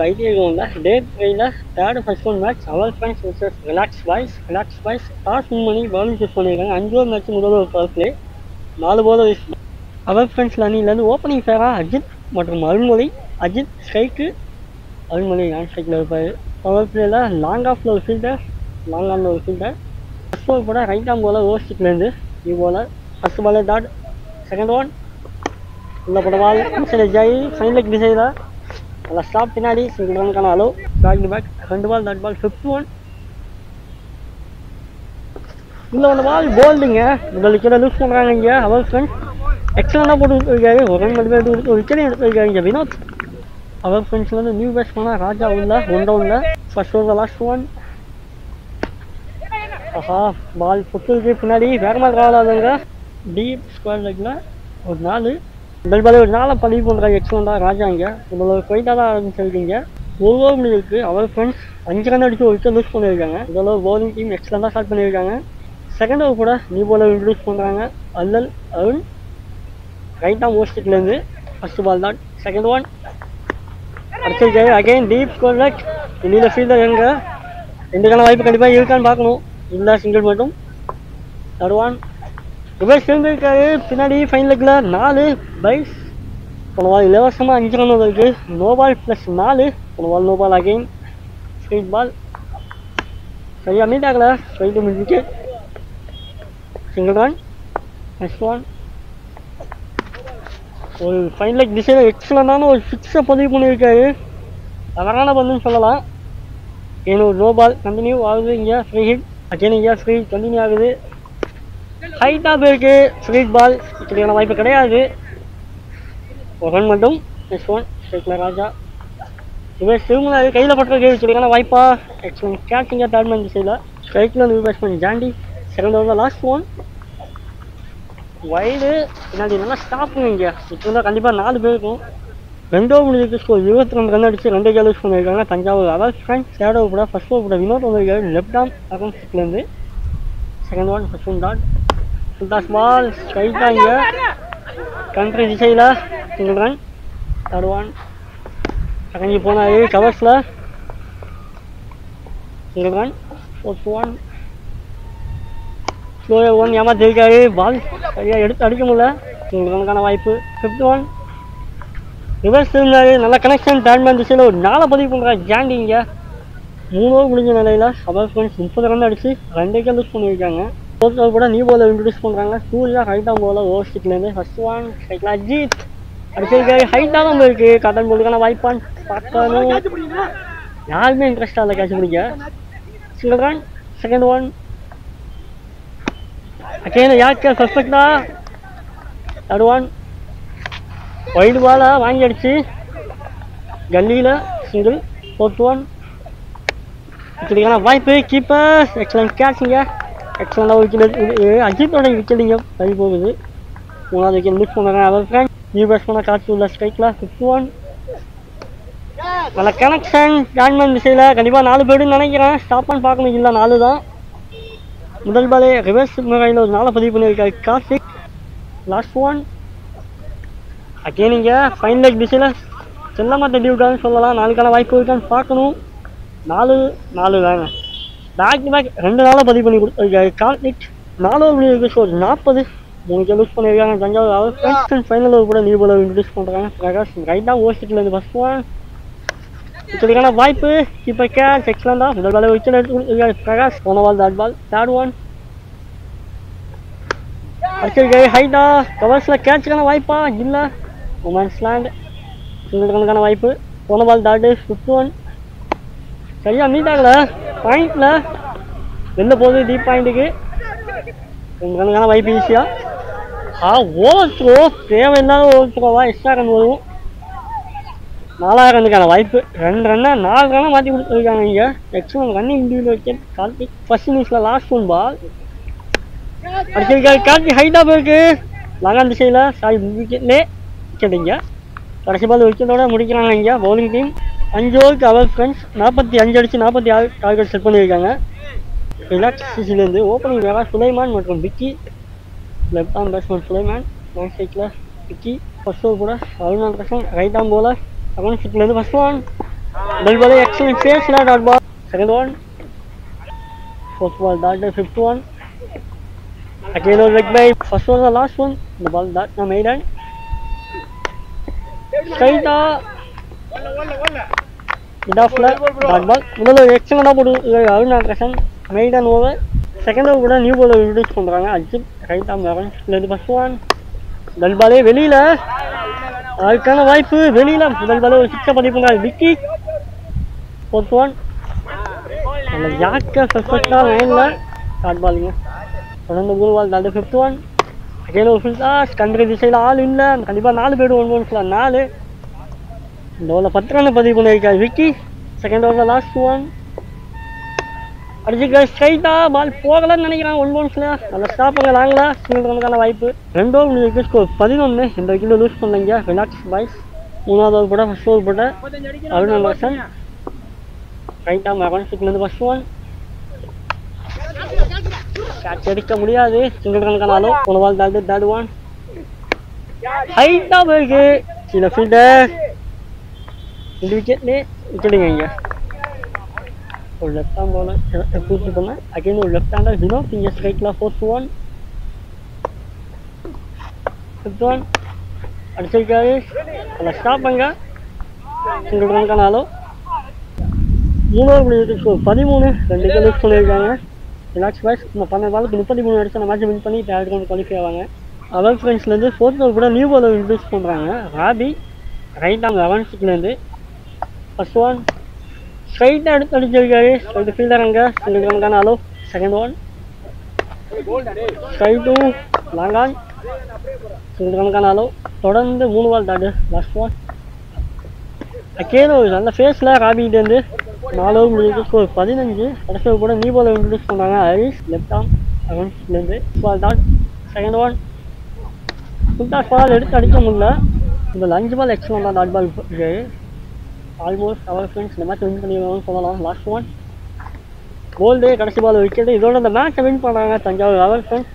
ITI கிரவுண்டில் day 3ல third first one match our friends vs relax boys toss win பண்ணி bowling choose பண்ணியிருக்காங்க. 5 over match முதல் ஒரு பவர் பிளே 4 போல அவர் ஃப்ரெண்ட்ஸில் அணியிலேருந்து ஓப்பனிங் ஃபேராக அஜித் மற்றும் அருள்மொழி. அஜித் ஸ்ட்ரைக்கு, அருள்மொழி நான் ஸ்ட்ரைக்கில் இருப்பார். பவர் பிளேயில் லாங் ஆஃபில் ஒரு ஃபீல்டர், லாங் ஆனில் ஒரு ஃபீல்டர். ஃபர்ஸ்ட் ஓவர் கூட ரைட் ஆம் போல ஓவர்ஸ்டிக்லேருந்து நியூ போலர். ஃபர்ஸ்ட் பாலே டாட், செகண்ட் ஒன் உள்ள போட பால் இன்சைட் ஜாய் ஃபைன் லெக் டிசைடில் நல்லா ஸ்டாப் பின்னாடி சிங்கிள் ரனுக்கான அளவு. Back to back 2 ball dot ball. Fifth one உள்ள வந்த பால் போல்டுங்க. முதல் விக்கெட்டை லூஸ் பண்ணுறாங்க இங்கே அவர் ஃப்ரெண்ட்ஸ். எக்ஸலண்டாக போட்டு கொடுத்துருக்காரு, ஒரு ரன் மட்டுமே எடுத்து ஒரு விக்கெட்டையும் எடுத்துருக்காரு இங்கே வினோத். அவர் ஃப்ரெண்ட்ஸில் வந்து நியூ பேட்ஸ்மேனாக ராஜா உள்ள 1 டவுனில். First over last one. ஆஹா பால் பொட்டுருக்கு பின்னாடி வேகமாக ட்ராவல் ஆகுதுங்க. டீப் ஸ்கொயர் லெக்கில் ஒரு 4. முதல் பாலே ஒரு 4 பதிவு பண்ணுறாங்க எக்ஸலண்டாக ராஜா. இங்கே முதல்ல ஒரு குவைட்டாக தான் ஆரம்பிச்சிருக்கீங்க. ஒரு ஓவர் முடிவுக்கு அவர் ஃப்ரெண்ட்ஸ் 5 ரன் அடித்து ஒரு விக்கெட் லூஸ் பண்ணியிருக்காங்க. முதல்ல பவுலிங் டீம் எக்ஸலண்டாக ஸ்டார்ட் பண்ணியிருக்காங்க. செகண்ட் ஓவர் கூட நியூ பாலர் இன்ட்ரடியூஸ் பண்ணுறாங்க அல்லல் அருண் ரைட் ஆம் ஓவர்ஸ்டிக்லேருந்து. ஃபர்ஸ்ட் பால் தான், செகண்ட் ஒன் அடிச்சிருக்காரு. Again deep square leg. இன்னில் ஃபீல்டர் எங்கே ரெண்டுக்கான வாய்ப்பு கண்டிப்பாக இருக்கான்னு பார்க்கணும். இல்லை சிங்கிள் மட்டும். தேர்ட் ஒன் ரிவர்ஸ் இருந்திருக்காரு பின்னாடி ஃபைன் லெக்கில் 4 பைஸ். போன பால் இலவசமாக 5 ரன் இருக்கு. No ball plus 4. போன ball no ball. Again straight ball சரியாக மீட் ஆகலை. Straight mid wicket single run. Next one ஒரு ஃபைன் லெக் டிசைனில் எக்ஸலண்டான ஒரு 6 பதிவு பண்ணியிருக்காரு. தவறான பந்துன்னு சொல்லலாம். ஏன்னு ஒரு நோ பால் கண்டினியூ ஆகுது. இங்கே ஃப்ரீ ஹிட். அகைன் இங்கே ஃப்ரீ கண்டினியூ ஆகுது. ஹைட்டாக போயிருக்கு ஸ்ட்ரைட் பால். இப்படியான வாய்ப்பு கிடையாது. ஒரு ரன் மட்டும். நெக்ஸ்ட் ஒன் ஸ்ட்ரைக்கில் ராஜா ரிவர்ஸ் திரும்ப கையில் பட்டிருக்கு. இப்படியான வாய்ப்பா எக்ஸலண்ட் கேட்சிங்க தேர்ட்மேன் திசையில். ஸ்ட்ரைக்கில் new batsman Jonty. Second over last one wide பின்னாடி நல்லா ஸ்டாப்புங்க. இங்கே இப்போ இருந்தால் கண்டிப்பாக 4 பேர் இருக்கும். 2 ஓவர் முடிஞ்சிருக்கு. ஸ்கோர் 22 ரன் அடிச்சு 2 விக்கெட் லூஸ் பண்ணியிருக்காங்க தஞ்சாவூர். அவர் ஃப்ரெண்ட்ஸ் தேர்ட் ஓவர் கூட ஃபர்ஸ்ட் ஓவர் கூட வினோத் வந்திருக்காரு லெஃப்ட் ஆம் அக்கௌண்ட்ஸ்லேருந்து. Second one first one dot full toss ball ஸ்ட்ரைட்டாக இங்கே கண்ட்ரி திசையில் single run. Third one second போனார் கவர்ஸில் சிங்கிள் ரன். ஃபோர்த் ஒன் ஸ்லோயாக ஒன் ஏமாத்திருக்காரு. பால் சரியாக எடுத்து அடிக்க முடியல. சிங்கிள் ரனுக்கான வாய்ப்பு. ஃபிஃப்த் ஒன் ரிவர்ஸ் இருந்தார். நல்ல கனெக்ஷன் தேர்ட்மேன் திசையில் ஒரு 4 பதிவு பண்ணுறாரு ஜாண்டி. இங்கே 3 ஓவர் முடிஞ்ச நிலையில் அவர் ஃப்ரெண்ட்ஸ் 30 ரன் அடிச்சு 2 விக்கெட் லூஸ் பண்ணியிருக்காங்க. ஃபோர்த் ஓவர் கூட நியூ பாலர் இன்ட்ரடியூஸ் பண்ணுறாங்க. சூர்யா ரைட் ஆம் போல ஓவர்ஸ்டிக்லேருந்து. ஃபர்ஸ்ட் ஒன் ஸ்ட்ரைக்கில் அஜித் அடிச்சிருக்காரு. ஹைட்டாக தான் போயிருக்கு. காட்டன் போலுக்கான வாய்ப்பான்னு பார்க்கணும். யாருமே இன்ட்ரெஸ்டாக இல்லை கேட்ச் பிடிக்க. Single run. Second one again யாருக்கு பர்ஃபெக்டா. தேர்ட் ஒன் வைடு பாலை வாங்கி அடிச்சு கல்லியில் சிங்கிள். ஃபோர்த் ஒன் இப்படிக்கான வாய்ப்பு. கீப்பர் எக்ஸலண்ட் கேட்சிங்க. எக்ஸலண்டாக விக்கெட். அஜித்தோட விக்கெட் இங்கே பறி போகுது. 3வது விக்கெட் மிஸ் பண்ணுறாங்க அவர் ஃப்ரெண்ட். நியூ பேட்ஸ்மேனாக காட்சி உள்ள ஸ்ட்ரைக்கில். ஃபிஃப்த் ஒன் நல்ல கனெக்ஷன் தேர்ட்மேன் திசையில். கண்டிப்பாக 4 பேருன்னு நினைக்கிறேன். ஸ்டாப்பான்னு பார்க்கணும். இல்லை 4 தான். முதல் பாலே ரிவர்ஸ் முறையில் ஒரு 4 பதிவு பண்ணியிருக்காரு கார்த்திக். லாஸ்ட் ஒன் அகேன் இங்கே ஃபைன் லெக் திசையில் செல்லமாக தட்டி விட்டான்னு சொல்லலாம். 4க்கான வாய்ப்பு இருக்கான்னு பார்க்கணும். 4 தாங்க. பேக் டு பேக் 2 நாளாக பதிவு பண்ணி கொடுத்துருக்காரு கார்த்திக். 4 ஓவர் முடிவு ஸ்கோர் 40. 3 விக்கெட் லூஸ் பண்ணியிருக்காங்க தஞ்சாவூர். அவர் ஃப்ரெண்ட்ஸ் ஃபைனல் ஓவர் கூட நியூ பாலர் இன்ட்ரடியூஸ் பண்ணுறாங்க பிரகாஷ் ரைட்டாக ஓவர்ஸ்டிக்லேருந்து. ஃபர்ஸ்ட் ஒன் விக்கெட்டுக்கான வாய்ப்பு. கீப்பர் கேட்ச் எக்ஸலண்டாக முதல் பால் விக்கெட் எடுத்து கொடுத்துருக்காரு பிரகாஷ். போன ball third ball. Third one அடிச்சிருக்காரு ஹைட்டா கவர்ஸில். கேட்சுக்கான வாய்ப்பா இல்லை. உமன்ஸ் லேண்ட் சிங்கிள் ரனுக்கான வாய்ப்பு. போன பால் தாட்டு. ஃபிஃப்த் ஒன் சரியாக மீட் ஆகலை. பாயிண்டில் வெளில போகுது டீப் பாயிண்ட்டுக்கு. 2 ரனுக்கான வாய்ப்பு ஈஸியாக. ஓவர் த்ரோ தேவையில்லாத ஓவர் த்ரோவா எக்ஸ்ட்ரா ரன் வரும். 4வது ரனுக்கான வாய்ப்பு. 2 ரன்னை 4 ரன்னை மாற்றி கொடுத்துருக்காங்க இங்கே. Excellent running individual wicket Karthik. First இன்னிங்ஸில் லாஸ்ட் ஒன் பால் அடிச்சிருக்காரு கார்த்திக். ஹைட்டாக போயிருக்கு லகான் திசையில். சாரி விக்கெட்லே விக்கெட். இங்கே கடைசி பால் விக்கெட்டோட முடிக்கிறாங்க இங்கே பவுலிங் டீம். 5 ஓவருக்கு அவர் ஃப்ரெண்ட்ஸ் 45 அடிச்சு 46 டார்கெட் செட் பண்ணியிருக்காங்க. ரிலாக்ஸ் சிசிலேருந்து ஓப்பனிங் வேற சுலைமான் மற்றும் Vicky. Left arm batsman Sulaiman. Right சைக்கில் விக்கி. ஃபர்ஸ்ட் ஓவர் கூட Arunakrishnan right arm bowler. Arun சிக்லேருந்து first one Bell ball excellent face la dot ball. Second one. Fourth ball dot the fifth one. Again on leg by first one the last one. The ball dot na maiden. Straight mid off la dot ball. முதல்ல excellent போடு Arun Akashan maiden over. Second over கூட new ball introduce பண்றாங்க. Ajith right ஆம் வரன். இது first one. Bell ball வெளியில அதுக்கான வாய்ப்பு வெளியில முதல் பால் ஒரு சிக்ஸை பண்ணிப்பாங்க விக்கி ஃபோர்த் ஒன் அந்த ஜாக்க பெர்ஃபெக்டாக லைனில் ஷார்ட் பாலுங்க தொடர்ந்து மூணு பால் தாண்டி ஃபிஃப்த் ஒன் அகைன் ஒரு ஃபுல் டாஸ் கண்ட்ரி திசையில் ஆள் இல்லை கண்டிப்பாக 4 பேர் 1 ஒன்ஸில் 4 இந்த ஓவரில் 10 ரன் பதிவு பண்ணியிருக்காரு விக்கி செகண்ட் ஓவரில் லாஸ்ட் ஒன் அடிச்சுக்க ஸ்ட்ரைட்டாக பால் போகலன்னு நினைக்கிறாங்க 1 ஒன்ஸில் நல்லா ஸ்டாப்புங்க நாங்களா சிங்கிள் ரனுக்கான வாய்ப்பு 2 ஓவர் முடிவுக்கு ஸ்கோர் 11 இந்த விக்கெட்டில் லூஸ் பண்ணீங்க ரிலாக்ஸ் பாய்ஸ் 3வது ஓவர் போட்ட ஃபர்ஸ்ட் ஓவர் போட்ட அருண் வாசன் ரைட்டாக மகன்ஸுக்குலேருந்து ஃபர்ஸ்ட் ஒன் கேட்ச் அடிக்க முடியாது சிங்கிள் ரனுக்கானாலும் ஒரு பால் தாண்டி தேர்ட் ஒன் ஹைட்டாக போயிருக்கு சில ஃபீல்டர் இந்த விக்கெட்லேயே விக்கெட்டுங்க இங்கே ஒரு லெஃப்ட் ஹேண்ட் பாலர் பூர்த்தி பண்ண அகைன் ஒரு லெஃப்ட் ஹேண்டர் வினோத் இங்கே ஸ்ட்ரைக்கில் ஃபோர்த் ஒன் ஃபிஃப்த் ஒன் அடிச்சிருக்காரு அதில் ஸ்டாப் பண்ணுங்க சிங்கிள் ரனுக்கானாலும் 3 முடிவுக்கு 13 2 விக்கெட் லூஸ் பண்ணியிருக்காங்க ரிலாக்ஸ் பாய்ஸ் நம்ம 12 பாலுக்கு 33 அடிச்சு அந்த மேட்ச் வின் பண்ணி தேர்ட் ரவுண்ட் குவாலிஃபை ஆவாங்க அவர் ஃப்ரெண்ட்ஸ்லேருந்து ஃபோர்த் ஓவர் கூட நியூ பாலர் இன்ட்ரடியூஸ் பண்ணுறாங்க ராபி ரைட் ஆம் 11 ஃபர்ஸ்ட் ஒன் ஸ்ட்ரைட்டாக எடுத்து அடிச்சிருக்காரு ஸ்ட்ரைட்டு ஃபீல்டர் அங்கே சிங்கிள் ரனுக்கானாலும் second one straight long on single ரனுக்கானாலும் தொடர்ந்து 3 பால் தாண்டு லாஸ்ட் ஒன் அகேன் ஒரு நல்ல ஃபேஸில் ராபிகிட்டேருந்து 4 ஓவர் முடிவுக்கு ஸ்கோர் 15 கடைசி கூட நியூ பாலர் இன்ட்ரடியூஸ் பண்ணாங்க ஹரிஸ் லெஃப்ட் ஆம் அரௌண்ட்லேருந்து ball dot second one full toss ball எடுத்து அடிக்க முடியல இதில் 5 பால் எக்ஸ்ட்ரா டாட் பால் இருக்குது ஆல்மோஸ்ட் அவர் ஃப்ரெண்ட்ஸ் இந்த மேட்ச் வின் பண்ணிடுவாங்கன்னு சொல்லலாம் லாஸ்ட் ஒன் கோல்டு கடைசி பால் விக்கெட்டு இதோட இந்த மேட்சை வின் பண்ணுறாங்க தஞ்சாவூர் அவர் ஃப்ரெண்ட்ஸ்